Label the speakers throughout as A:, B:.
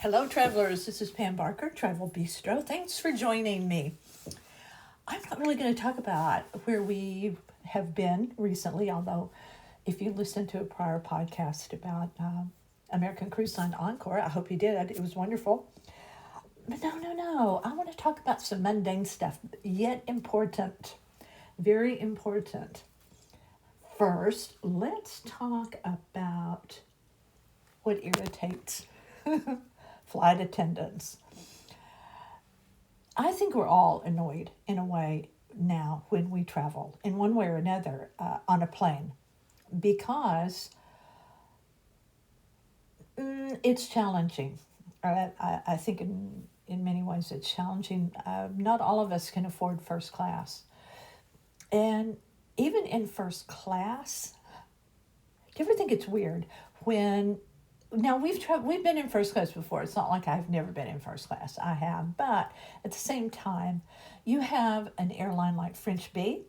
A: Hello, travelers. This is Pam Barker, Travel Bistro. Thanks for joining me. I'm not really going to talk about where we have been recently, although if you listened to a prior podcast about American Cruise Line Encore, I hope you did. It was wonderful. But no. I want to talk about some mundane stuff, yet important, very important. First, let's talk about what irritates flight attendants. I think we're all annoyed in a way now when we travel in one way or another on a plane because it's challenging. I think in many ways it's challenging. Not all of us can afford first class. And even in first class, do you ever think it's weird when now we've been in first class before. It's not like I've never been in first class. I have, but at the same time, you have an airline like French B,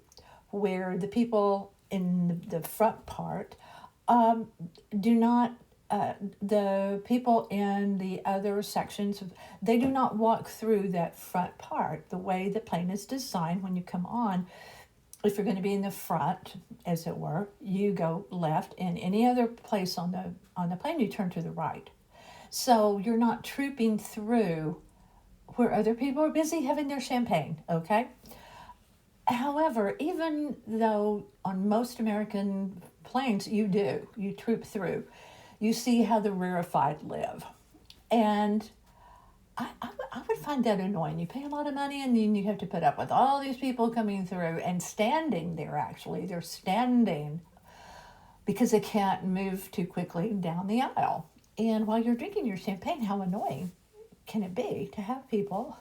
A: where the people in the front part do not. The people in the other sections, they do not walk through that front part. The way the plane is designed when you come on, if you're going to be in the front, as it were, you go left, and any other place on the plane, you turn to the right. So you're not trooping through where other people are busy having their champagne, okay? However, even though on most American planes you troop through, you see how the rarefied live. And I would find that annoying. You pay a lot of money and then you have to put up with all these people coming through and standing there, actually. They're standing because they can't move too quickly down the aisle. And while you're drinking your champagne, how annoying can it be to have people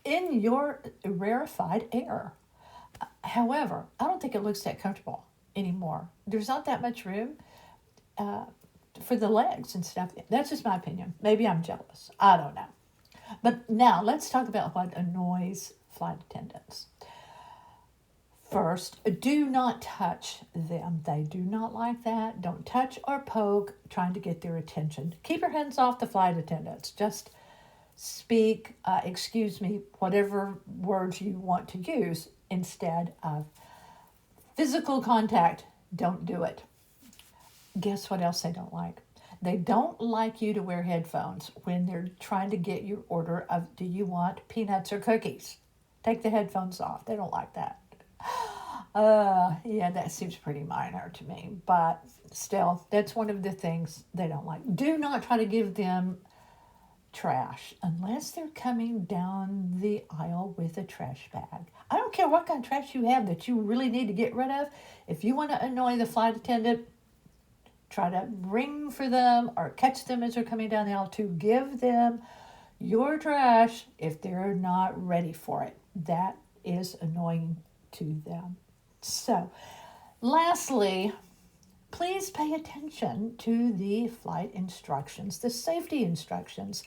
A: in your rarefied air? However, I don't think it looks that comfortable anymore. There's not that much room for the legs and stuff. That's just my opinion. Maybe I'm jealous. I don't know. But now let's talk about what annoys flight attendants. First, do not touch them. They do not like that. Don't touch or poke trying to get their attention. Keep your hands off the flight attendants. Just speak, excuse me, whatever words you want to use instead of physical contact. Don't do it. Guess what else they don't like? They don't like you to wear headphones when they're trying to get your order of, do you want peanuts or cookies? Take the headphones off. They don't like that. Yeah, that seems pretty minor to me, but still, that's one of the things they don't like. Do not try to give them trash unless they're coming down the aisle with a trash bag. I don't care what kind of trash you have that you really need to get rid of. If you want to annoy the flight attendant, try to ring for them or catch them as they're coming down the aisle to give them your trash if they're not ready for it. That is annoying to them. So, lastly, please pay attention to the flight instructions, the safety instructions.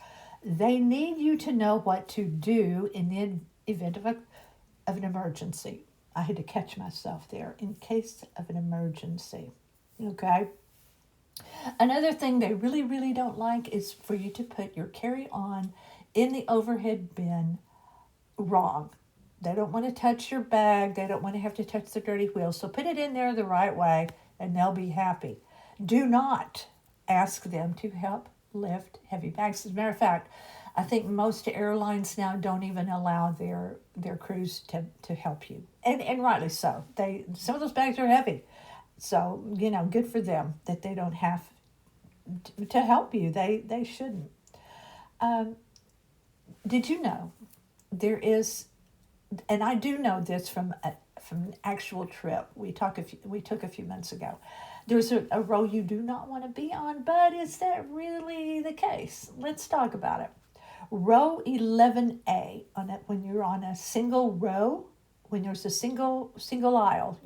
A: They need you to know what to do in the event of an emergency. I had to catch myself there, in case of an emergency. Okay? Another thing they really, really don't like is for you to put your carry-on in the overhead bin wrong. They don't want to touch your bag. They don't want to have to touch the dirty wheels. So put it in there the right way and they'll be happy. Do not ask them to help lift heavy bags. As a matter of fact, I think most airlines now don't even allow their crews to help you. And rightly so. Some of those bags are heavy. So, good for them that they don't have to help you. They shouldn't. Did you know there is, and I do know this from an actual trip we took a few months ago. There's a row you do not want to be on, but is that really the case? Let's talk about it. Row 11A, when you're on a single row, when there's a single aisle,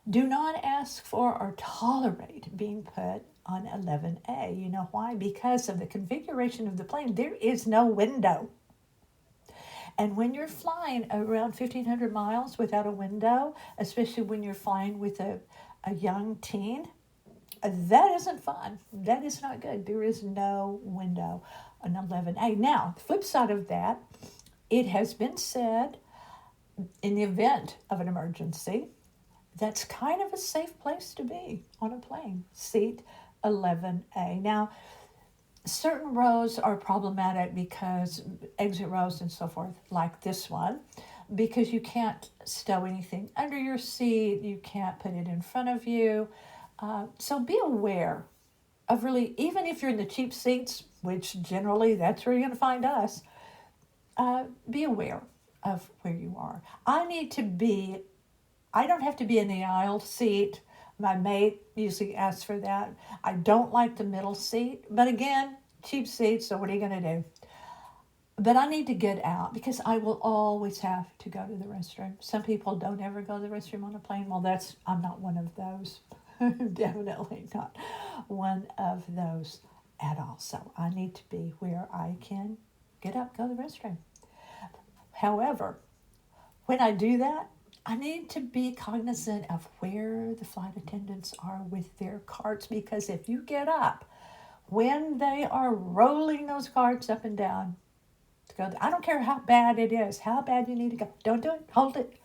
A: do not ask for or tolerate being put on 11A. You know why? Because of the configuration of the plane, there is no window. And when you're flying around 1,500 miles without a window, especially when you're flying with a young teen, That isn't fun. That is not good. There is no window on 11A. Now, the flip side of that, it has been said in the event of an emergency, that's kind of a safe place to be on a plane, seat 11A. Now, certain rows are problematic because exit rows and so forth, like this one, because you can't stow anything under your seat, you can't put it in front of you. So be aware of really, even if you're in the cheap seats, which generally that's where you're going to find us, be aware of where you are. I don't have to be in the aisle seat. My mate usually asks for that. I don't like the middle seat, but again, cheap seats, so what are you going to do? But I need to get out because I will always have to go to the restroom. Some people don't ever go to the restroom on a plane. Well, I'm not one of those. Definitely not one of those at all. So I need to be where I can get up, go to the restroom. However, when I do that, I need to be cognizant of where the flight attendants are with their carts, because if you get up when they are rolling those carts up and down to go, I don't care how bad it is, how bad you need to go. Don't do it. Hold it.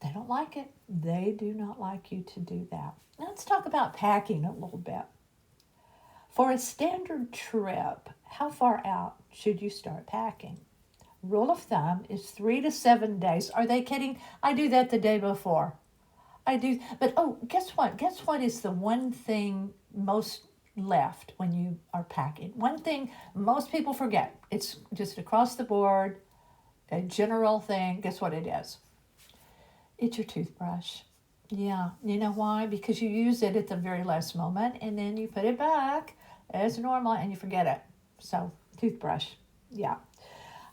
A: They don't like it. They do not like you to do that. Now let's talk about packing a little bit. For a standard trip, how far out should you start packing? Rule of thumb is 3 to 7 days. Are they kidding? I do that the day before. I do. But guess what? Guess what is the one thing most left when you are packing? One thing most people forget. It's just across the board, a general thing. Guess what it is? It's your toothbrush. Yeah. You know why? Because you use it at the very last moment and then you put it back as normal and you forget it. So, toothbrush. Yeah.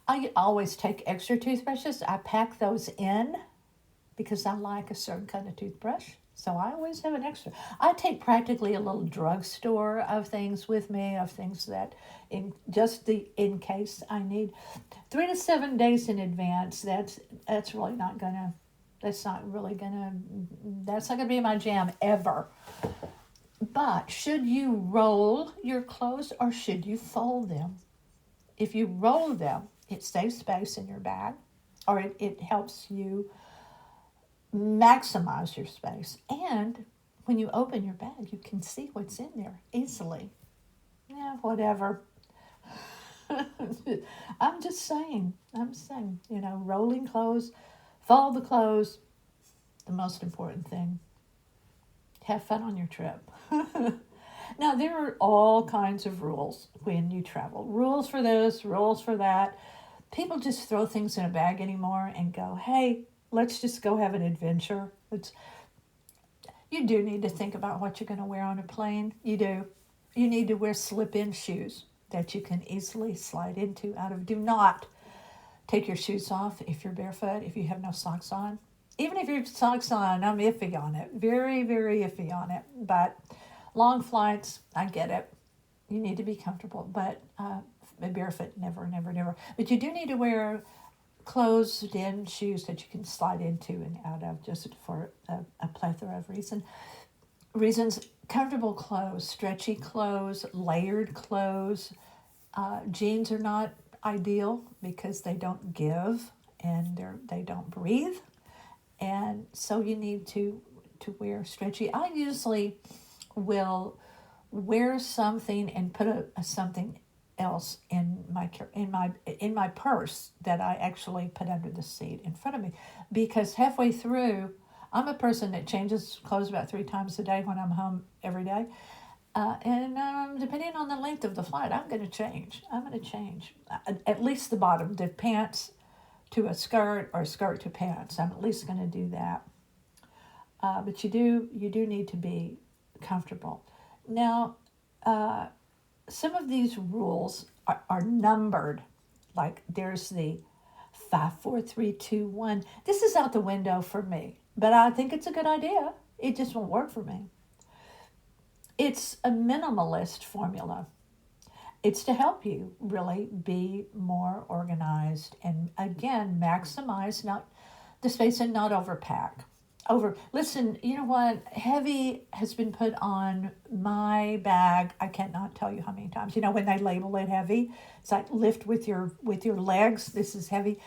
A: I always take extra toothbrushes. I pack those in because I like a certain kind of toothbrush. So I always have an extra. I take practically a little drugstore of things with me, of things that in case I need. 3 to 7 days in advance, that's really not gonna that's not gonna be my jam ever. But should you roll your clothes or should you fold them? If you roll them, it saves space in your bag, or it helps you maximize your space. And when you open your bag, you can see what's in there easily. Yeah, whatever. I'm saying, rolling clothes, fold the clothes, the most important thing. Have fun on your trip. Now, there are all kinds of rules when you travel. Rules for this, rules for that. People just throw things in a bag anymore and go, hey, let's just go have an adventure. You do need to think about what you're going to wear on a plane. You do. You need to wear slip-in shoes that you can easily slide into out of. Do not take your shoes off if you're barefoot, if you have no socks on. Even if you have socks on, I'm iffy on it. Very, very iffy on it. But long flights, I get it. You need to be comfortable, but barefoot, never, never, never. But you do need to wear closed-in shoes that you can slide into and out of, just for a plethora of reasons. Comfortable clothes, stretchy clothes, layered clothes. Jeans are not ideal because they don't give and they don't breathe. And so you need to wear stretchy. I usually will wear something and put something else in my purse that I actually put under the seat in front of me, because halfway through, I'm a person that changes clothes about 3 times a day when I'm home every day, and depending on the length of the flight, I'm going to change. At least the bottom, the pants to a skirt or a skirt to pants. I'm at least going to do that. But you do need to be comfortable. Now, some of these rules are numbered. Like there's the 5, 4, 3, 2, 1. This is out the window for me, but I think it's a good idea. It just won't work for me. It's a minimalist formula. It's to help you really be more organized and, again, maximize not the space and not overpack. over. Listen, you know what? Heavy has been put on my bag. I cannot tell you how many times. You know, when they label it heavy, it's like lift with your legs. This is heavy.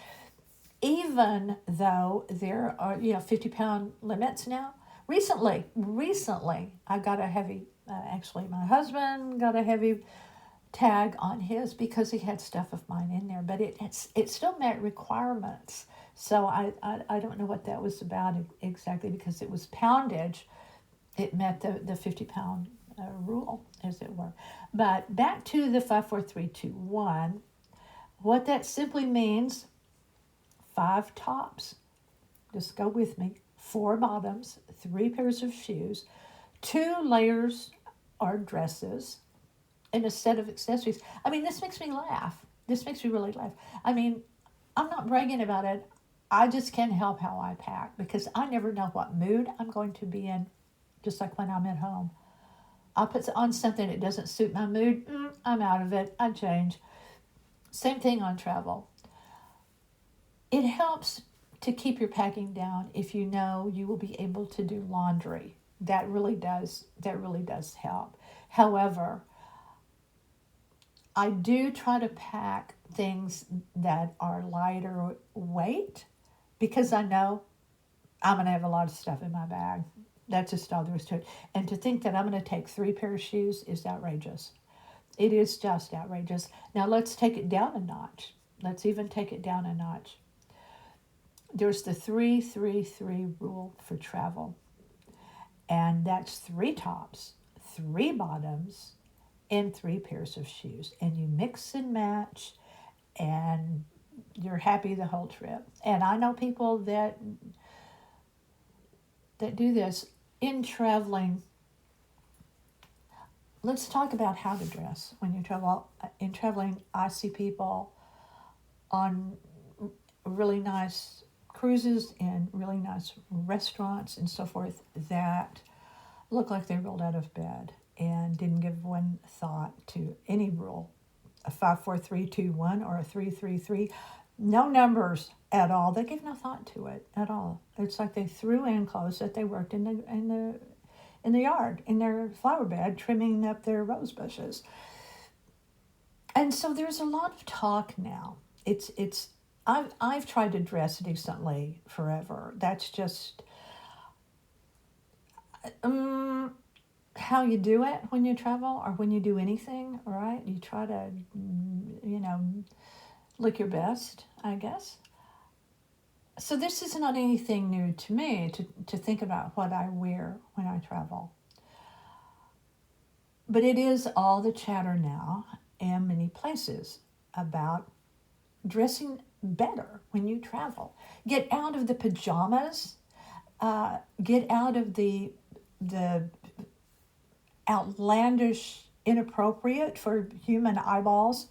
A: Even though there are 50-pound limits now. Recently, I got a heavy. Actually, my husband got a heavy tag on his because he had stuff of mine in there, but it still met requirements. So I don't know what that was about exactly because it was poundage. It met the 50-pound rule, as it were. But back to the 5, 4, 3, 2, 1. What that simply means, 5 tops. Just go with me. 4 bottoms, 3 pairs of shoes, 2 layers or dresses, and a set of accessories. I mean, this makes me laugh. This makes me really laugh. I mean, I'm not bragging about it. I just can't help how I pack because I never know what mood I'm going to be in, just like when I'm at home. I'll put on something that doesn't suit my mood. I'm out of it. I change. Same thing on travel. It helps to keep your packing down if you know you will be able to do laundry. That really does help. However, I do try to pack things that are lighter weight because I know I'm going to have a lot of stuff in my bag. That's just all there is to it. And to think that I'm going to take 3 pairs of shoes is outrageous. It is just outrageous. Now let's take it down a notch. Let's even take it down a notch. There's the 3-3-3 rule for travel. And that's 3 tops, 3 bottoms, and 3 pairs of shoes. And you mix and match, and you're happy the whole trip. And I know people that do this in traveling. Let's talk about how to dress when you travel. In traveling, I see people on really nice cruises and really nice restaurants and so forth that look like they rolled out of bed and didn't give one thought to any rule. A 5, 4, 3, 2, 1 or a 3, 3, 3. No numbers at all. They give no thought to it at all. It's like they threw in clothes that they worked in the yard, in their flower bed, trimming up their rose bushes. And so there's a lot of talk now. I've tried to dress decently forever. That's just how you do it when you travel or when you do anything, right? You try to, look your best, I guess. So this is not anything new to me to think about what I wear when I travel. But it is all the chatter now in many places about dressing better when you travel. Get out of the pajamas. Get out of the outlandish, inappropriate for human eyeballs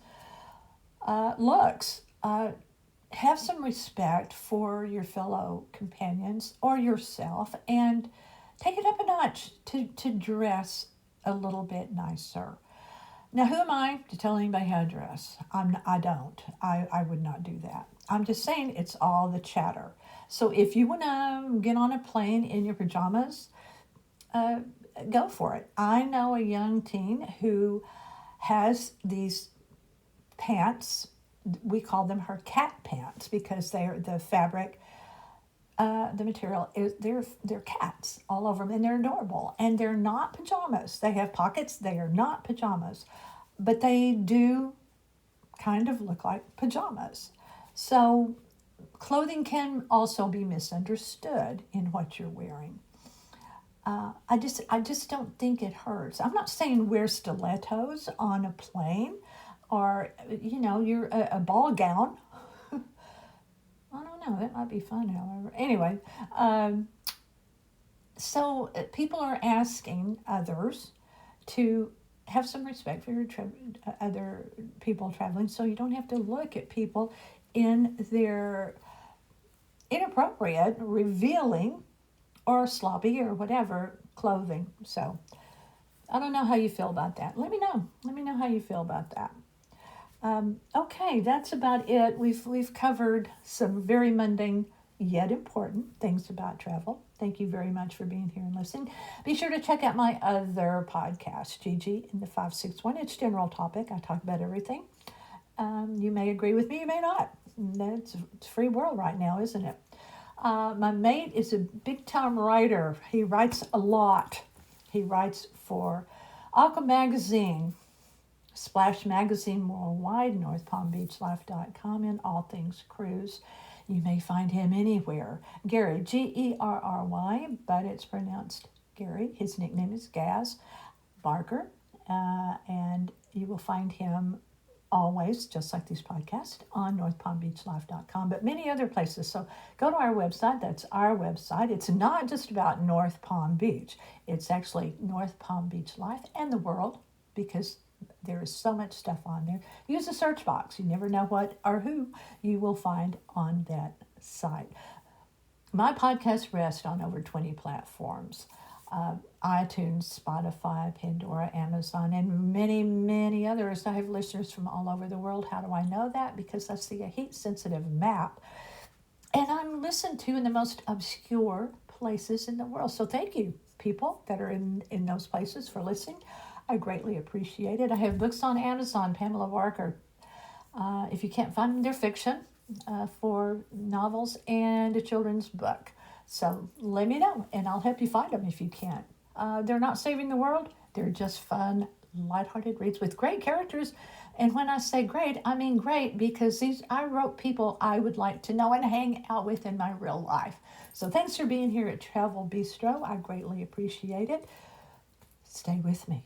A: looks. Have some respect for your fellow companions or yourself and take it up a notch to dress a little bit nicer. Now, who am I to tell anybody how to dress? I don't. I would not do that. I'm just saying it's all the chatter. So if you want to get on a plane in your pajamas, go for it. I know a young teen who has these pants. We call them her cat pants because they're the fabric, the material is they're cats all over them, and they're adorable. And they're not pajamas. They have pockets. They are not pajamas, but they do kind of look like pajamas. So clothing can also be misunderstood in what you're wearing. I just don't think it hurts. I'm not saying wear stilettos on a plane or, you're a ball gown. I don't know. That might be fun, however. Anyway, so people are asking others to have some respect for your other people traveling so you don't have to look at people in their inappropriate, revealing, or sloppy or whatever clothing. So I don't know how you feel about that. Let me know. Let me know how you feel about that. Okay, that's about it. We've covered some very mundane yet important things about travel. Thank you very much for being here and listening. Be sure to check out my other podcast, Gigi in the 561. It's general topic. I talk about everything. You may agree with me, you may not. It's a free world right now, isn't it? My mate is a big-time writer. He writes a lot. He writes for Aqua Magazine, Splash Magazine Worldwide, NorthPalmBeachLife.com, and all things cruise. You may find him anywhere. Gary, Gerry, but it's pronounced Gary. His nickname is Gaz Barker, and you will find him always, just like these podcasts, on NorthPalmBeachLife.com, but many other places. So go to our website. That's our website. It's not just about North Palm Beach. It's actually North Palm Beach Life and the world, because there is so much stuff on there. Use the search box. You never know what or who you will find on that site. My podcasts rest on over 20 platforms. iTunes, Spotify, Pandora, Amazon, and many, many others. I have listeners from all over the world. How do I know that? Because I see a heat-sensitive map, and I'm listened to in the most obscure places in the world. So thank you, people that are in those places, for listening. I greatly appreciate it. I have books on Amazon, Pamela Barker. If you can't find them, they're fiction, for novels and a children's book. So let me know, and I'll help you find them if you can't. They're not saving the world. They're just fun, lighthearted reads with great characters. And when I say great, I mean great, because I wrote people I would like to know and hang out with in my real life. So thanks for being here at Travel Bistro. I greatly appreciate it. Stay with me.